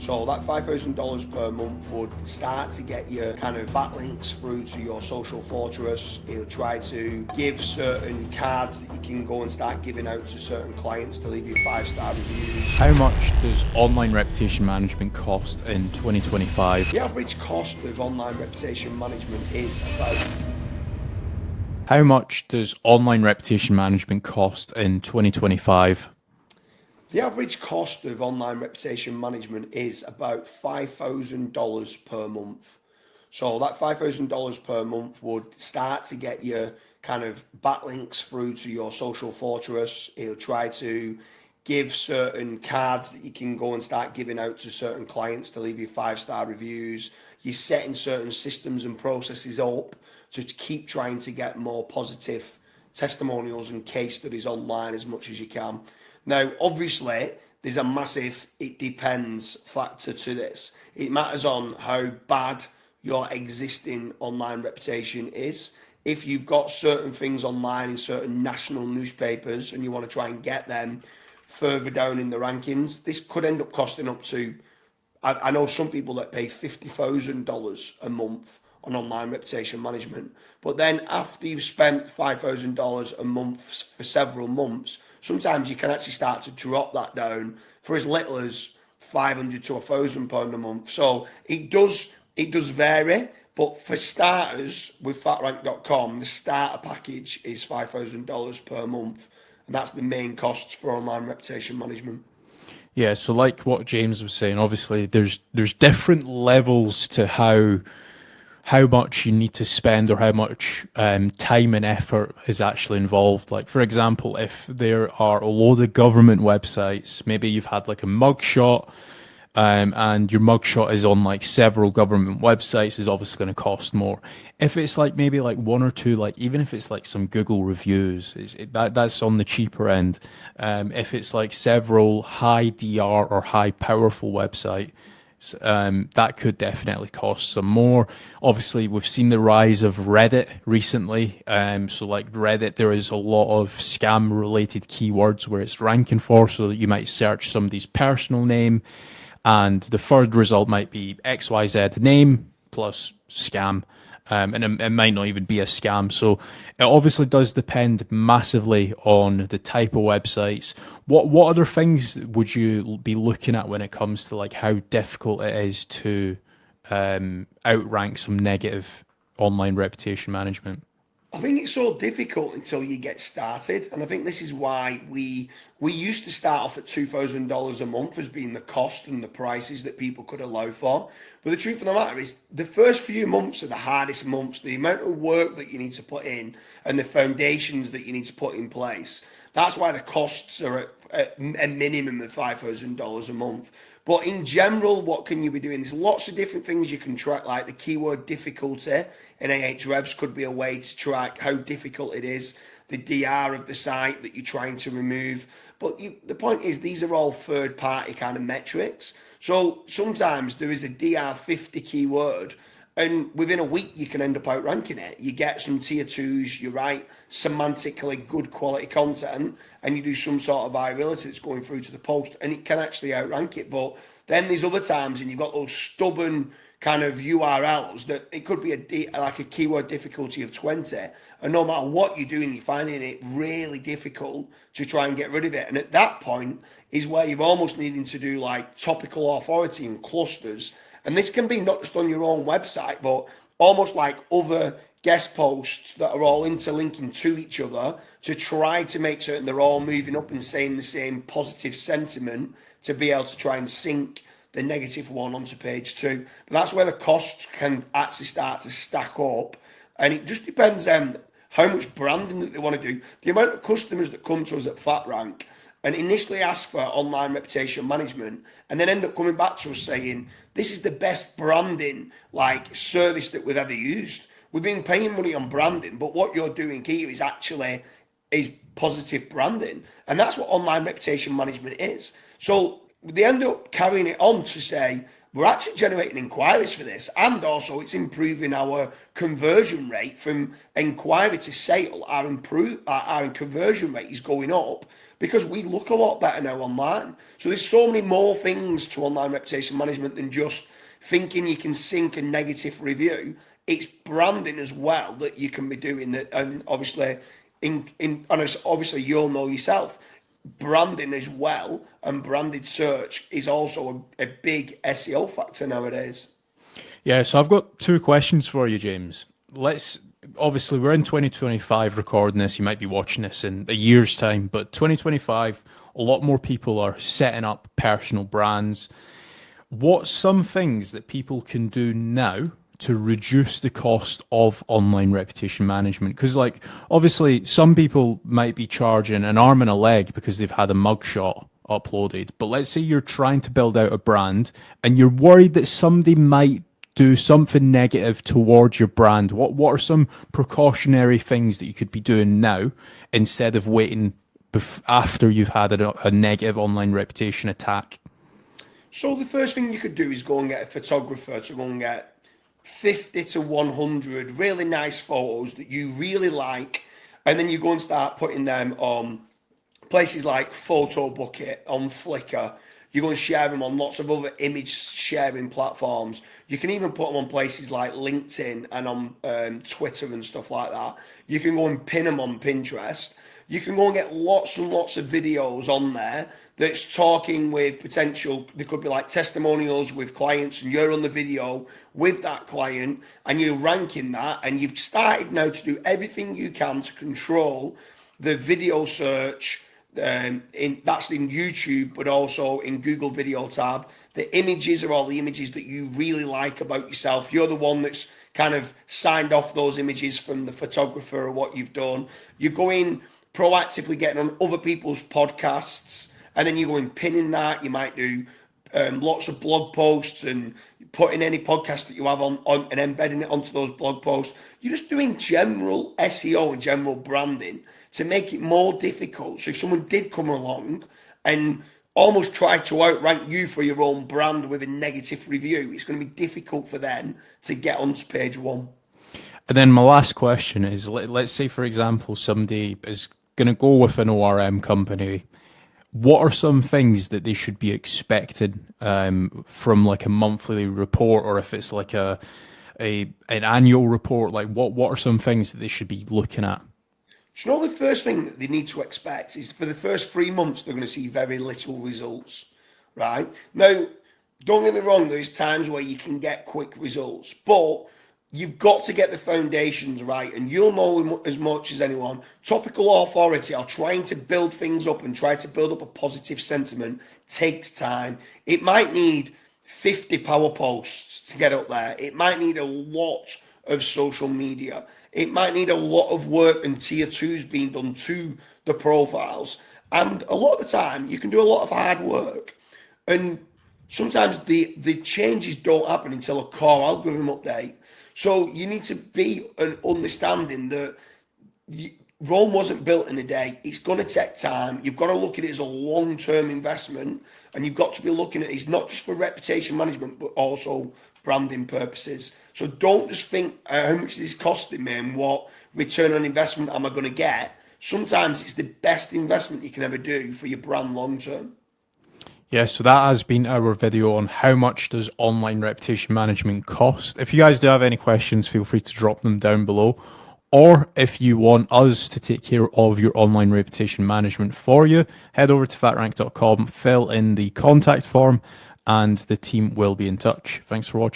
So that $5,000 per month would start to get you kind of backlinks through to your social fortress. It'll try to give certain cards that you can go and start giving out to certain clients to leave you 5-star reviews. How much does online reputation management cost in 2025? The average cost of online reputation management is about... How much does online reputation management cost in 2025? The average cost of online reputation management is about $5,000 per month. So that $5,000 per month would start to get you kind of backlinks through to your social fortress. It'll try to give certain cards that you can go and start giving out to certain clients to leave you 5-star reviews. You're setting certain systems and processes up to keep trying to get more positive testimonials and case studies online as much as you can. Now, obviously, there's a massive it depends factor to this. It matters on how bad your existing online reputation is. If you've got certain things online in certain national newspapers and you want to try and get them further down in the rankings, this could end up costing up to, I know some people that pay $50,000 a month on online reputation management. But then after you've spent $5,000 a month for several months, sometimes you can actually start to drop that down for as little as £500 to £1,000 a month. So it does vary, but for starters, with FatRank.com, the starter package is $5,000 per month, and that's the main costs for online reputation management. Yeah, so like what James was saying, obviously there's different levels to how much you need to spend or how much time and effort is actually involved. Like, for example, if there are a load of government websites, maybe you've had like a mugshot, and your mugshot is on like several government websites, is obviously going to cost more. If it's like maybe like one or two, like even if it's like some Google reviews, that's on the cheaper end. If it's like several high DR or high powerful website, that could definitely cost some more. Obviously, we've seen the rise of Reddit recently. So like Reddit, there is a lot of scam related keywords where it's ranking for, so that you might search somebody's personal name and the third result might be XYZ name plus scam. And it might not even be a scam. So it obviously does depend massively on the type of websites. What other things would you be looking at when it comes to like how difficult it is to outrank some negative online reputation management? I think it's so difficult until you get started, and I think this is why we used to start off at $2,000 a month as being the cost and the prices that people could allow for. But the truth of the matter is, the first few months are the hardest months. The amount of work that you need to put in and the foundations that you need to put in place. That's why the costs are at a minimum of $5,000 a month. But in general, what can you be doing? There's lots of different things you can track, like the keyword difficulty in Ahrefs could be a way to track how difficult it is, the DR of the site that you're trying to remove. But the point is, these are all third-party kind of metrics. So sometimes there is a DR50 keyword, and within a week you can end up outranking it. You get some tier 2s, you write semantically good quality content, and you do some sort of virality that's going through to the post, and it can actually outrank it. But then there's other times, and you've got those stubborn kind of URLs that it could be like a keyword difficulty of 20, and no matter what you're doing, you're finding it really difficult to try and get rid of it. And at that point is where you're almost needing to do like topical authority and clusters. And this can be not just on your own website, but almost like other guest posts that are all interlinking to each other to try to make certain they're all moving up and saying the same positive sentiment to be able to try and sync the negative one onto page 2. But that's where the costs can actually start to stack up. And it just depends on how much branding that they want to do. The amount of customers that come to us at FatRank and initially ask for online reputation management and then end up coming back to us saying, this is the best branding like service that we've ever used. We've been paying money on branding, but what you're doing here is actually positive branding. And that's what online reputation management is. So they end up carrying it on to say, we're actually generating inquiries for this, and also it's improving our conversion rate from inquiry to sale. Our conversion rate is going up, because we look a lot better now online. So there's so many more things to online reputation management than just thinking you can sync a negative review. It's branding as well that you can be doing that, and obviously, obviously you'll know yourself, branding as well, and branded search is also a big SEO factor nowadays. Yeah, so I've got two questions for you, James. Let's Obviously we're in 2025 recording this. You might be watching this in a year's time, but 2025, a lot more people are setting up personal brands. What's some things that people can do now to reduce the cost of online reputation management? Because, like, obviously, some people might be charging an arm and a leg because they've had a mugshot uploaded. But let's say you're trying to build out a brand and you're worried that somebody might do something negative towards your brand. What are some precautionary things that you could be doing now instead of waiting after you've had a negative online reputation attack? So the first thing you could do is go and get a photographer to go and get 50 to 100 really nice photos that you really like, and then you go and start putting them on places like Photo Bucket, on Flickr. You go and share them on lots of other image sharing platforms. You can even put them on places like LinkedIn and on Twitter and stuff like that. You can go and pin them on Pinterest. You can go and get lots and lots of videos on there that's talking with potential, they could be like testimonials with clients, and you're on the video with that client and you're ranking that, and you've started now to do everything you can to control the video search. That's in YouTube, but also in Google Video tab. The images are all the images that you really like about yourself. You're the one that's kind of signed off those images from the photographer or what you've done. You go in proactively getting on other people's podcasts, and then you go in pinning that. You might do lots of blog posts and putting any podcast that you have on and embedding it onto those blog posts. You're just doing general SEO and general branding to make it more difficult. So if someone did come along and almost try to outrank you for your own brand with a negative review, it's going to be difficult for them to get onto page one. And then my last question is, let's say, for example, somebody is going to go with an ORM company. What are some things that they should be expecting from like a monthly report, or if it's like an annual report? Like what are some things that they should be looking at? So, you know, the first thing that they need to expect is for the first 3 months, they're going to see very little results, right? Now, don't get me wrong, there's times where you can get quick results, but you've got to get the foundations right, and you'll know as much as anyone. Topical authority, or trying to build things up and try to build up a positive sentiment, takes time. It might need 50 power posts to get up there. It might need a lot of social media. It might need a lot of work and tier twos being done to the profiles. And a lot of the time, you can do a lot of hard work. And sometimes the changes don't happen until a core algorithm update. So you need to be an understanding that Rome wasn't built in a day. It's going to take time. You've got to look at it as a long-term investment, and you've got to be looking at it not just for reputation management, but also branding purposes. So don't just think how much is this costing me and what return on investment am I going to get. Sometimes it's the best investment you can ever do for your brand long-term. Yeah, so that has been our video on how much does online reputation management cost. If you guys do have any questions, feel free to drop them down below. Or if you want us to take care of your online reputation management for you, head over to fatrank.com, fill in the contact form, and the team will be in touch. Thanks for watching.